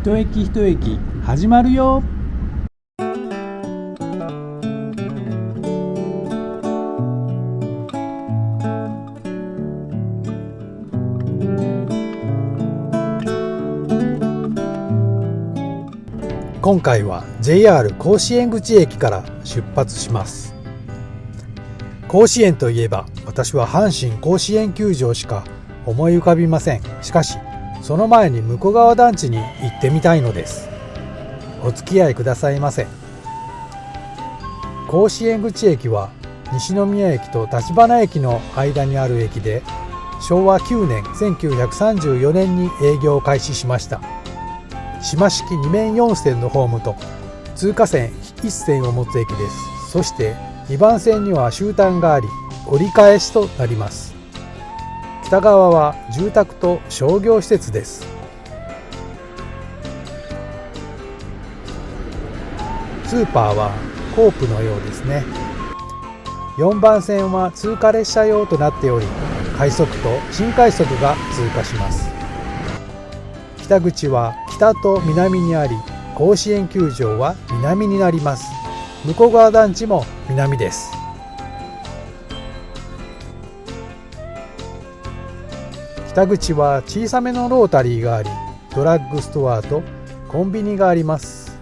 一駅一駅始まるよ。今回は JR 甲子園口駅から出発します。甲子園といえば私は阪神甲子園球場しか思い浮かびません。しかしその前に向川団地に行ってみたいのです。お付き合いくださいませ。甲子園口駅は西宮駅と橘駅の間にある駅で、昭和9年1934年に営業を開始しました。島式2面4線のホームと通過線1線を持つ駅です。そして2番線には終端があり、折り返しとなります。北側は住宅と商業施設です。スーパーはコープのようですね。4番線は通過列車用となっており、快速と新快速が通過します。北口は北と南にあり、甲子園球場は南になります。向川団地も南です。北口は小さめのロータリーがあり、ドラッグストアとコンビニがあります。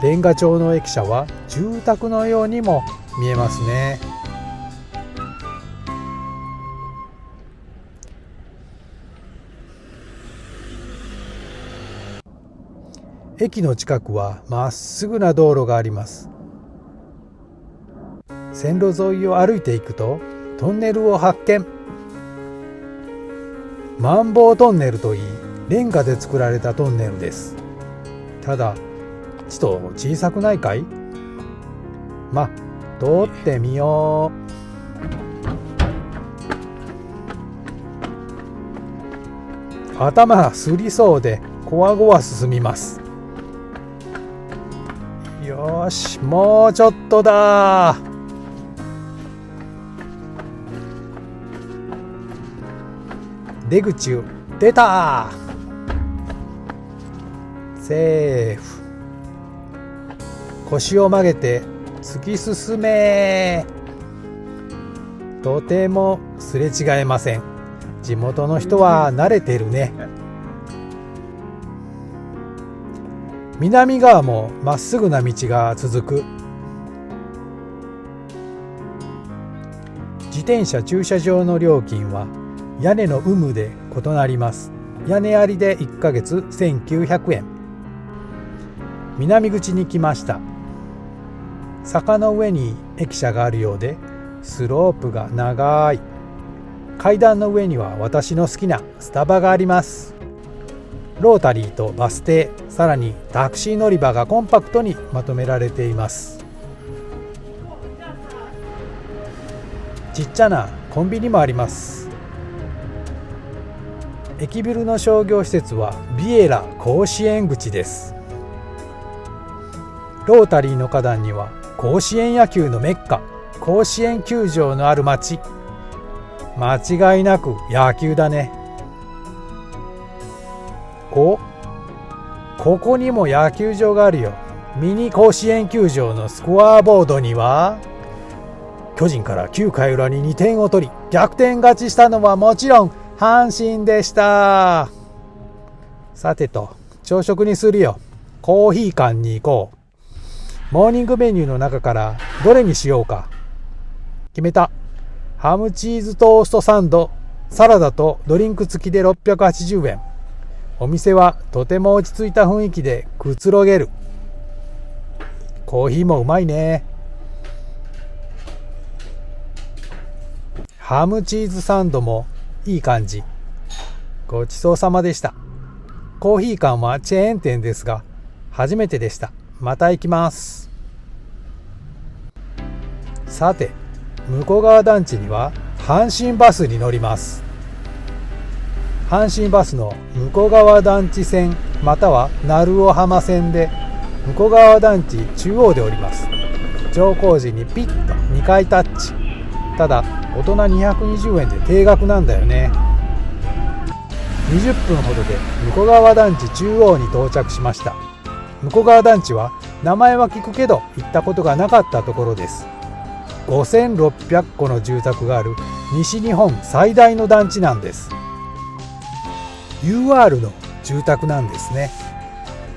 レンガ調の駅舎は住宅のようにも見えますね。駅の近くはまっすぐな道路があります。線路沿いを歩いていくとトンネルを発見。マンボウトンネルといい、レンガで作られたトンネルです。ただちと小さくないかい？通ってみよう。頭がすりそうでこわごわ進みます。よし、もうちょっとだ。出口出た。セーフ。腰を曲げて突き進め。とてもすれ違えません。地元の人は慣れてるね。南側もまっすぐな道が続く。自転車駐車場の料金は屋根の有無で異なります。屋根ありで1ヶ月1900円。南口に来ました。坂の上に駅舎があるようで、スロープが長い。階段の上には私の好きなスタバがあります。ロータリーとバス停、さらにタクシー乗り場がコンパクトにまとめられています。ちっちゃなコンビニもあります。駅ビルの商業施設はビエラ甲子園口です。ロータリーの花壇には甲子園野球のメッカ、甲子園球場のある町。間違いなく野球だね。ここにも野球場があるよ。ミニ甲子園球場のスコアボードには、巨人から9回裏に2点を取り逆転勝ちしたのはもちろん阪神でした。さてと、朝食にするよ。コーヒー館に行こう。モーニングメニューの中からどれにしようか。決めた。ハムチーズトーストサンド、サラダとドリンク付きで680円。お店はとても落ち着いた雰囲気でくつろげる。コーヒーもうまいね。ハムチーズサンドもいい感じ。ごちそうさまでした。コーヒー館はチェーン店ですが初めてでした。また行きます。さて、向川団地には阪神バスに乗ります。阪神バスの向川団地線または鳴尾浜線で向川団地中央で降ります。乗降時にピッと2回タッチ。ただ大人220円で定額なんだよね。20分ほどで向川団地中央に到着しました。向川団地は名前は聞くけど行ったことがなかったところです。5600戸の住宅がある西日本最大の団地なんです。 UR の住宅なんですね。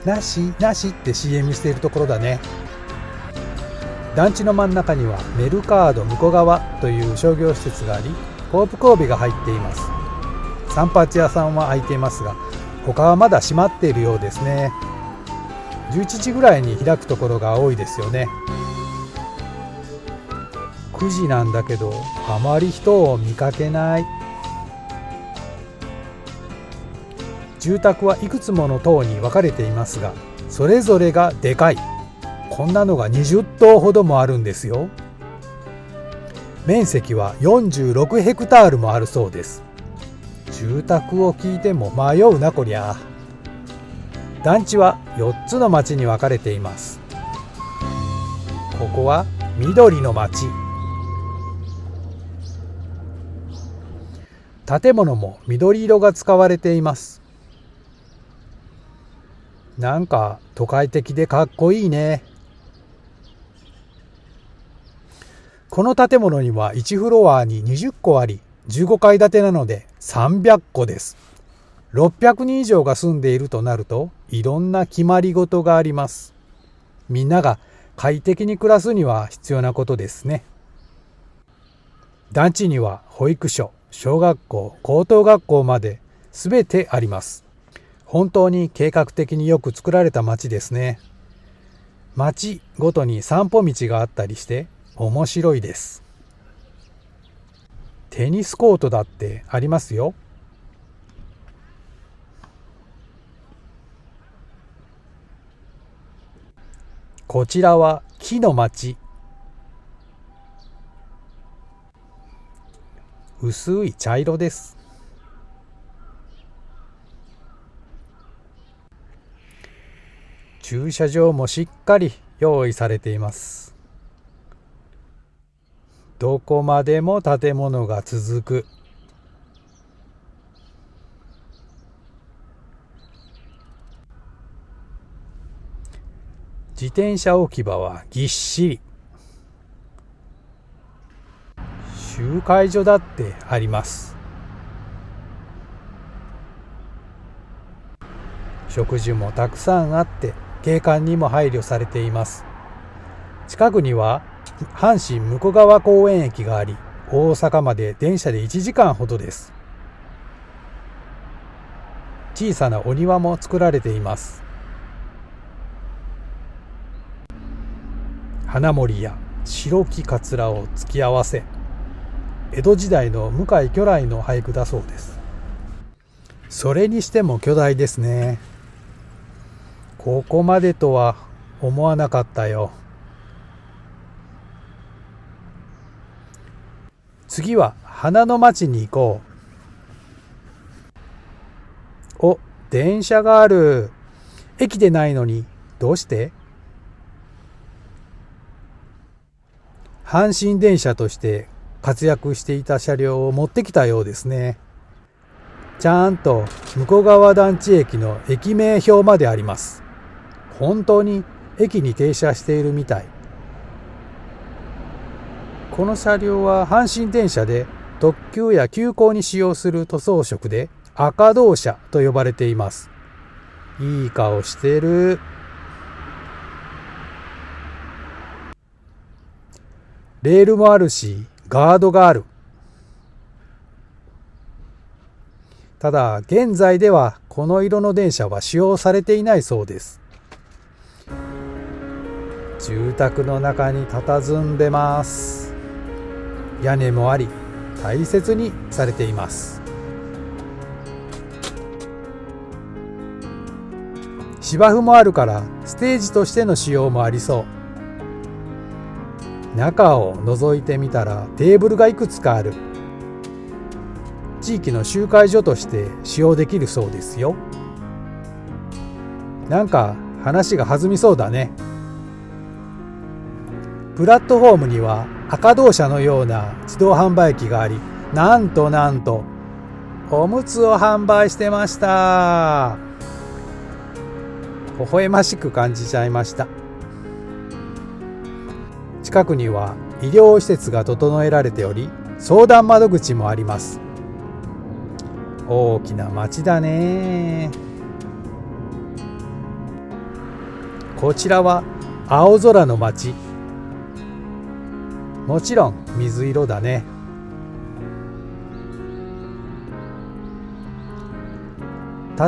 なしなしって CM しているところだね。団地の真ん中にはメルカード向川という商業施設があり、コープ神戸が入っています。散髪屋さんは開いていますが、他はまだ閉まっているようですね。11時ぐらいに開くところが多いですよね。9時なんだけどあまり人を見かけない。住宅はいくつもの棟に分かれていますが、それぞれがでかい。こんなのが20棟ほどもあるんですよ。面積は46ヘクタールもあるそうです。住宅を聞いても迷うなこりゃ。団地は4つの町に分かれています。ここは緑の町。建物も緑色が使われています。なんか都会的でかっこいいね。この建物には1フロアに20戸あり、15階建てなので300戸です。600人以上が住んでいるとなると、いろんな決まり事があります。みんなが快適に暮らすには必要なことですね。団地には保育所、小学校、高等学校まで全てあります。本当に計画的によく作られた街ですね。街ごとに散歩道があったりして面白いです。テニスコートだってありますよ。こちらは木の街。薄い茶色です。駐車場もしっかり用意されています。どこまでも建物が続く。自転車置き場はぎっしり。集会所だってあります。植樹もたくさんあって景観にも配慮されています。近くには阪神向川公園駅があり、大阪まで電車で1時間ほどです。小さなお庭も作られています。花森や白木かつらを突き合わせ、江戸時代の向井巨来の俳句だそうです。それにしても巨大ですね。ここまでとは思わなかったよ。次は花の町に行こう。お、電車がある。駅でないのにどうして？阪神電車として活躍していた車両を持ってきたようですね。ちゃんと向川団地駅の駅名表まであります。本当に駅に停車しているみたい。この車両は阪神電車で特急や急行に使用する塗装色で赤銅車と呼ばれています。いい顔してる。レールもあるしガードがある。ただ現在ではこの色の電車は使用されていないそうです。住宅の中に佇んでます。屋根もあり大切にされています。芝生もあるからステージとしての使用もありそう。中を覗いてみたらテーブルがいくつかある。地域の集会所として使用できるそうですよ。なんか話が弾みそうだね。プラットフォームには赤銅車のような自動販売機があり、なんとおむつを販売してました。微笑ましく感じちゃいました。近くには医療施設が整えられており、相談窓口もあります。大きな町だね。こちらは青空の町。もちろん水色だね。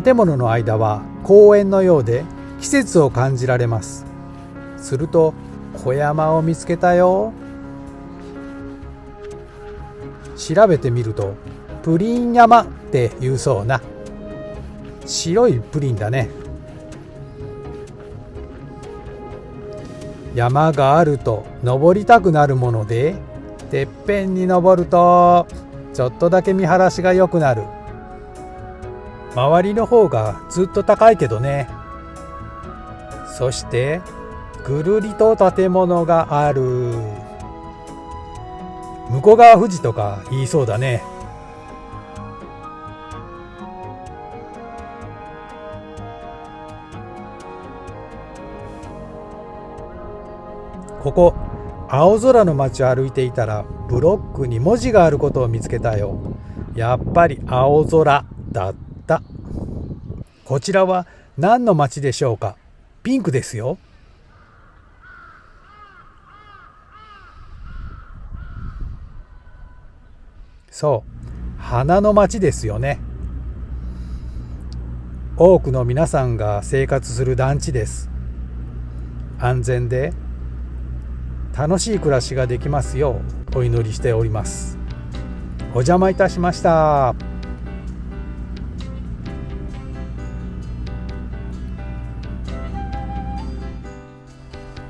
建物の間は公園のようで季節を感じられます。すると小山を見つけたよ。調べてみるとプリン山って言うそうな。白いプリンだね。山があると登りたくなるもので、てっぺんに登るとちょっとだけ見晴らしが良くなる。周りの方がずっと高いけどね。そしてぐるりと建物がある。向こう側富士とか言いそうだね。ここ青空の街を歩いていたらブロックに文字があることを見つけたよ。やっぱり青空だった。こちらは何の街でしょうか。ピンクですよ。そう、花の街ですよね。多くの皆さんが生活する団地です。安全で楽しい暮らしができますようお祈りしております。お邪魔いたしました。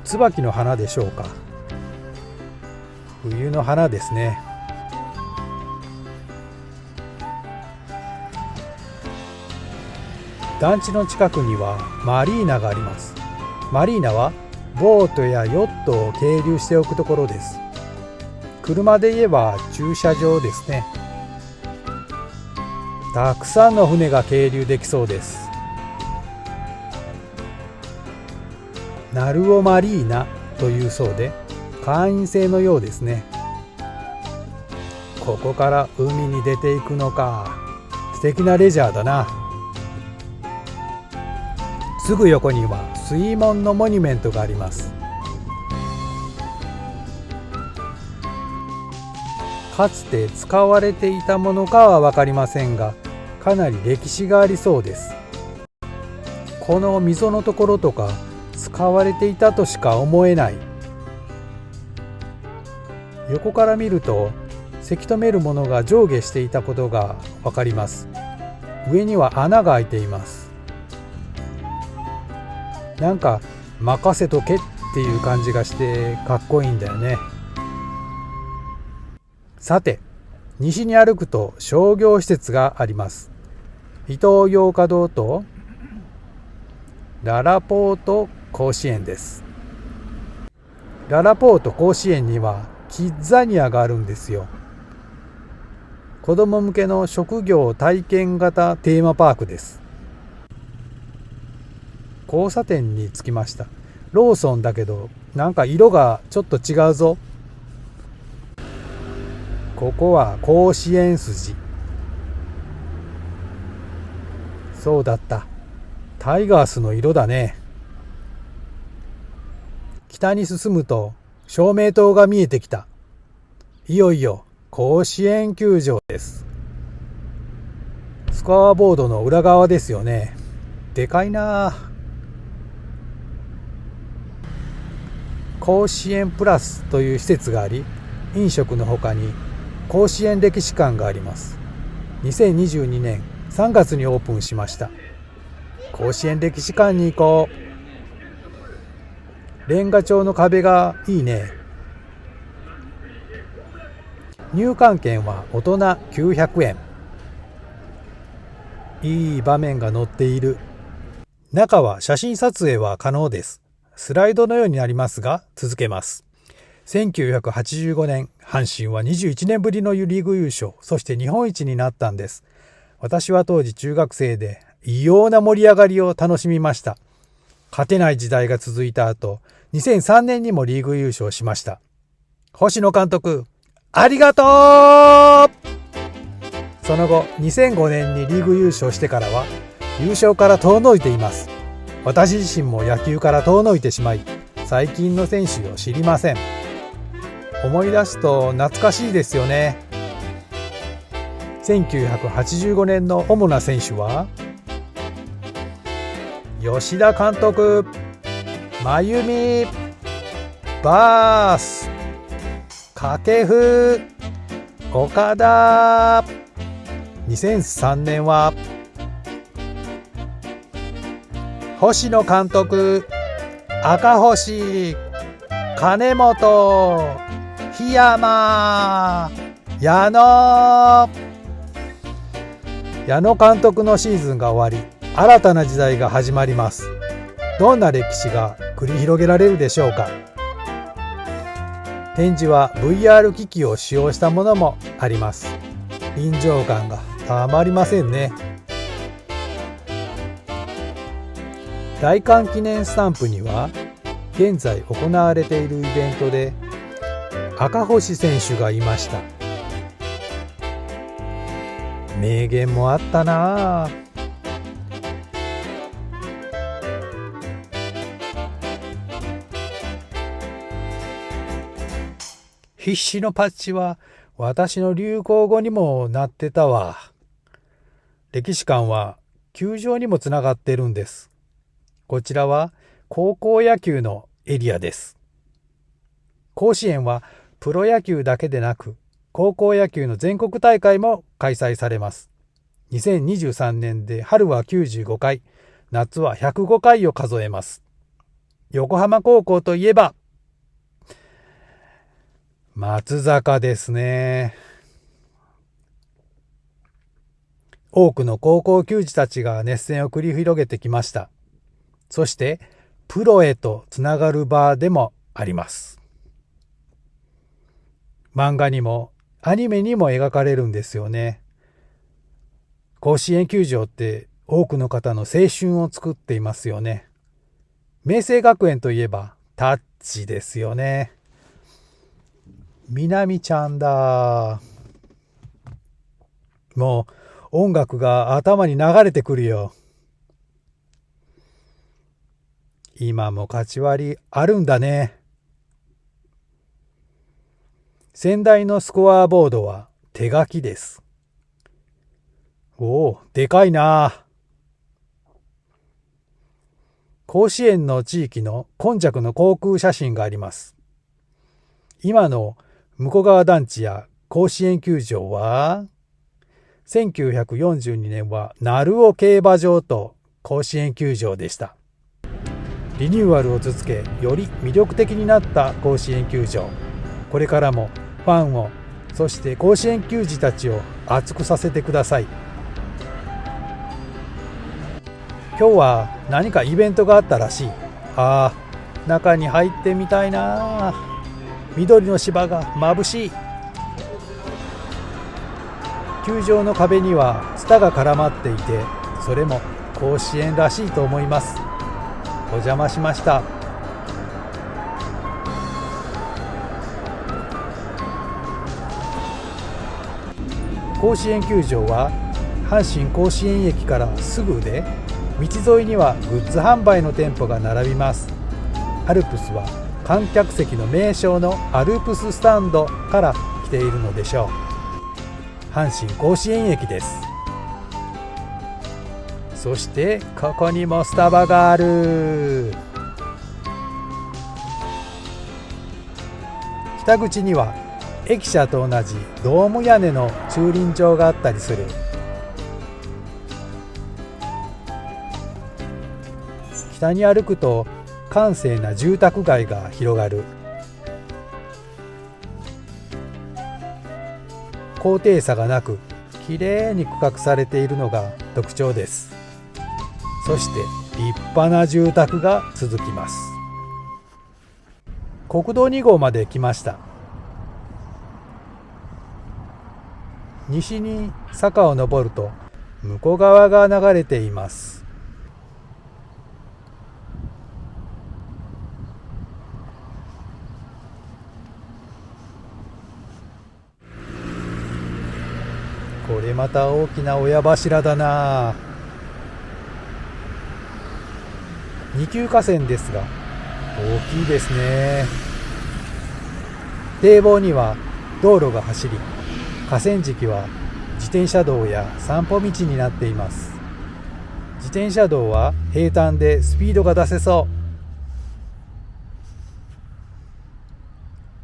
椿の花でしょうか。冬の花ですね。団地の近くにはマリーナがあります。マリーナはボートやヨットを係留しておくところです。車で言えば駐車場ですね。たくさんの船が係留できそうです。ナルオマリーナというそうで、会員制のようですね。ここから海に出ていくのか。素敵なレジャーだな。すぐ横には水門のモニュメントがあります。かつて使われていたものかは分かりませんが、かなり歴史がありそうです。この溝のところとか使われていたとしか思えない。横から見るとせき止めるものが上下していたことが分かります。上には穴が開いています。なんか任せとけっていう感じがしてかっこいいんだよね。さて、西に歩くと商業施設があります。イトーヨーカドーとララポート甲子園です。ララポート甲子園にはキッザニアがあるんですよ。子供向けの職業体験型テーマパークです。交差点に着きました。ローソンだけどなんか色がちょっと違うぞ。ここは甲子園筋。そうだった。タイガースの色だね。北に進むと照明塔が見えてきた。いよいよ甲子園球場です。スコアボードの裏側ですよね。でかいな。甲子園プラスという施設があり、飲食のほかに甲子園歴史館があります。2022年3月にオープンしました。甲子園歴史館に行こう。レンガ調の壁がいいね。入館券は大人900円。いい場面が載っている。中は写真撮影は可能です。スライドのようになりますが続けます。1985年、阪神は21年ぶりのリーグ優勝、そして日本一になったんです。私は当時中学生で異様な盛り上がりを楽しみました。勝てない時代が続いた後、2003年にもリーグ優勝しました。星野監督、ありがとう！その後、2005年にリーグ優勝してからは、優勝から遠のいています。私自身も野球から遠のいてしまい、最近の選手を知りません。思い出すと懐かしいですよね。1985年の主な選手は、吉田監督、真由美、バース、掛布、岡田。2003年は星野監督、赤星、金本、檜山、矢野。矢野監督のシーズンが終わり、新たな時代が始まります。どんな歴史が繰り広げられるでしょうか。展示は VR 機器を使用したものもあります。臨場感がたまりませんね。大観記念スタンプには、現在行われているイベントで赤星選手がいました。名言もあったなあ。必死のパッチは私の流行語にもなってたわ。歴史館は球場にもつながってるんです。こちらは高校野球のエリアです。甲子園はプロ野球だけでなく、高校野球の全国大会も開催されます。2023年で春は95回、夏は105回を数えます。横浜高校といえば、松坂ですね。多くの高校球児たちが熱戦を繰り広げてきました。そしてプロへとつながる場でもあります。漫画にもアニメにも描かれるんですよね。甲子園球場って多くの方の青春を作っていますよね。明青学園といえばタッチですよね。みなみちゃんだ。もう音楽が頭に流れてくるよ。今も勝ち割りあるんだね。先代のスコアボードは手書きです。おお、でかいな。甲子園の地域の今昔の航空写真があります。今の向川団地や甲子園球場は、1942年は鳴尾競馬場と甲子園球場でした。リニューアルを続け、より魅力的になった甲子園球場。これからもファンを、そして甲子園球児たちを熱くさせてください。今日は何かイベントがあったらしい。中に入ってみたいな。緑の芝が眩しい。球場の壁にはツタが絡まっていて、それも甲子園らしいと思います。お邪魔しました。甲子園球場は阪神甲子園駅からすぐで、道沿いにはグッズ販売の店舗が並びます。アルプスは観客席の名称のアルプススタンドから来ているのでしょう。阪神甲子園駅です。そしてここにもスタバがある。北口には駅舎と同じドーム屋根の駐輪場があったりする。北に歩くと閑静な住宅街が広がる。高低差がなく、きれいに区画されているのが特徴です。そして立派な住宅が続きます。国道2号まで来ました。西に坂を登ると向こう側が流れています。これまた大きな親柱だな。二級河川ですが大きいですね。堤防には道路が走り、河川敷は自転車道や散歩道になっています。自転車道は平坦でスピードが出せそう。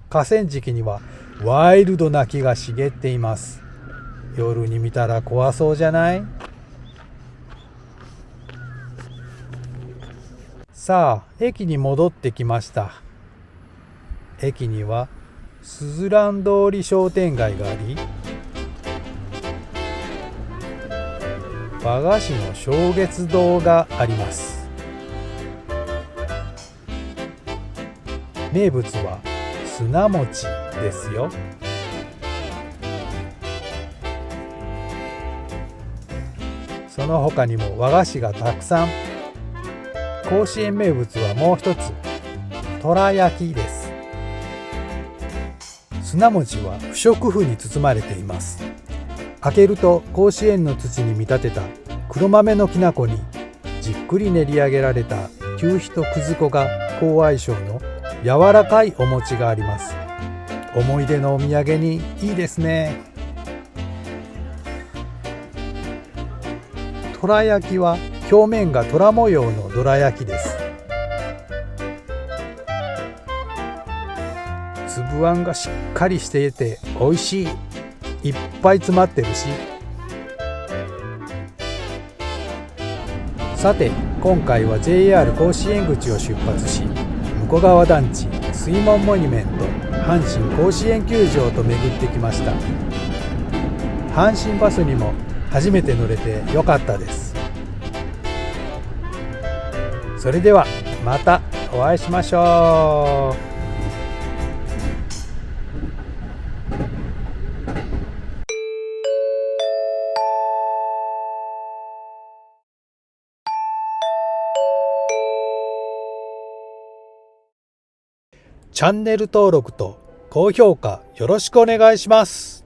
河川敷にはワイルドな木が茂っています。夜に見たら怖そうじゃない？さあ、駅に戻ってきました。駅にはすずらん通り商店街があり、和菓子の正月堂があります。名物は砂餅ですよ。その他にも和菓子がたくさん。甲子園名物はもう一つ、とら焼きです。砂餅は不織布に包まれています。開けると甲子園の土に見立てた黒豆のきな粉にじっくり練り上げられた求肥とくず粉が好相性の柔らかいお餅があります。思い出のお土産にいいですね。とら焼きは表面が虎模様のどら焼きです。粒あんがしっかりしていて美味しい。いっぱい詰まってるし。さて、今回は JR 甲子園口を出発し、向川団地、水門モニュメント、阪神甲子園球場と巡ってきました。阪神バスにも初めて乗れてよかったです。それではまたお会いしましょう。チャンネル登録と高評価よろしくお願いします。